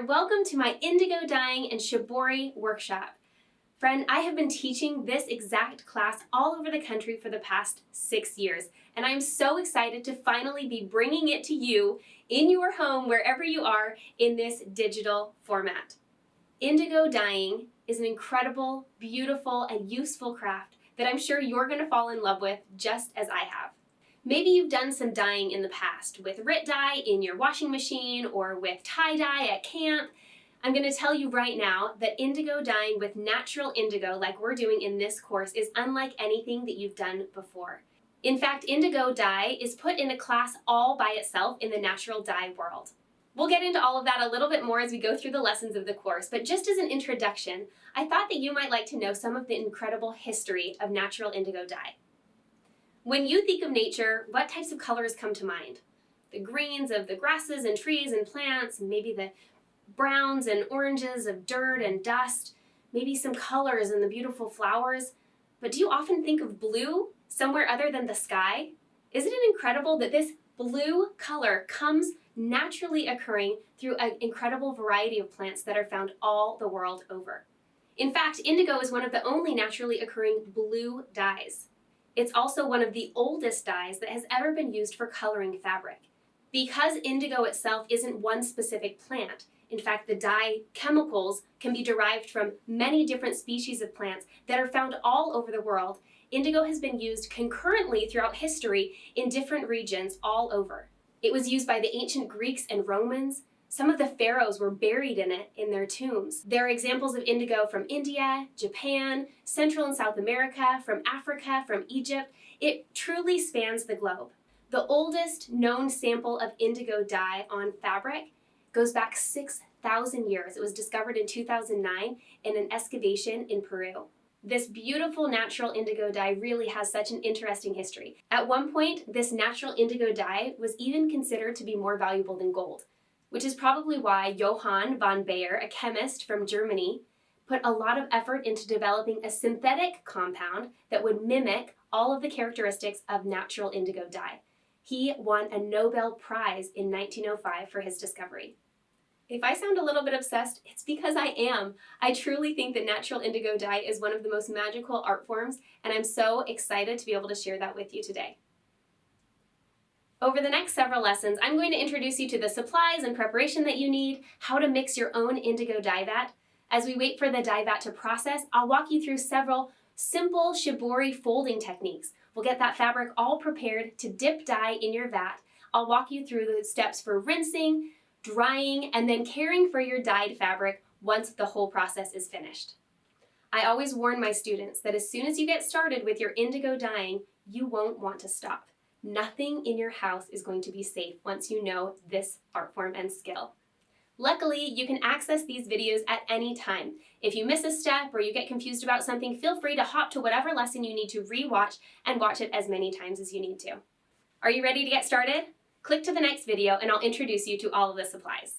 welcome to my indigo dyeing and shibori workshop. Friend, I have been teaching this exact class all over the country for the past 6 years, and I'm so excited to finally be bringing it to you in your home, wherever you are, in this digital format. Indigo dyeing is an incredible, beautiful, and useful craft that I'm sure you're going to fall in love with just as I have. Maybe you've done some dyeing in the past with RIT dye in your washing machine or with tie-dye at camp. I'm going to tell you right now that indigo dyeing with natural indigo, like we're doing in this course, is unlike anything that you've done before. In fact, indigo dye is put in a class all by itself in the natural dye world. We'll get into all of that a little bit more as we go through the lessons of the course, but just as an introduction, I thought that you might like to know some of the incredible history of natural indigo dye. When you think of nature, what types of colors come to mind? The greens of the grasses and trees and plants, maybe the browns and oranges of dirt and dust, maybe some colors in the beautiful flowers. But do you often think of blue somewhere other than the sky? Isn't it incredible that this blue color comes naturally occurring through an incredible variety of plants that are found all the world over? In fact, indigo is one of the only naturally occurring blue dyes. It's also one of the oldest dyes that has ever been used for coloring fabric. Because indigo itself isn't one specific plant, in fact, the dye chemicals can be derived from many different species of plants that are found all over the world. Indigo has been used concurrently throughout history in different regions all over. It was used by the ancient Greeks and Romans. Some of the pharaohs were buried in it in their tombs. There are examples of indigo from India, Japan, Central and South America, from Africa, from Egypt. It truly spans the globe. The oldest known sample of indigo dye on fabric goes back 6,000 years. It was discovered in 2009 in an excavation in Peru. This beautiful natural indigo dye really has such an interesting history. At one point, this natural indigo dye was even considered to be more valuable than gold, which is probably why Johann von Bayer, a chemist from Germany, put a lot of effort into developing a synthetic compound that would mimic all of the characteristics of natural indigo dye. He won a Nobel Prize in 1905 for his discovery. If I sound a little bit obsessed, it's because I am. I truly think that natural indigo dye is one of the most magical art forms, and I'm so excited to be able to share that with you today. Over the next several lessons, I'm going to introduce you to the supplies and preparation that you need, how to mix your own indigo dye vat. As we wait for the dye vat to process, I'll walk you through several simple shibori folding techniques. We'll get that fabric all prepared to dip dye in your vat. I'll walk you through the steps for rinsing, drying, and then caring for your dyed fabric once the whole process is finished. I always warn my students that as soon as you get started with your indigo dyeing, you won't want to stop. Nothing in your house is going to be safe once you know this art form and skill. Luckily, you can access these videos at any time. If you miss a step or you get confused about something, feel free to hop to whatever lesson you need to re-watch and watch it as many times as you need to. Are you ready to get started? Click to the next video and I'll introduce you to all of the supplies.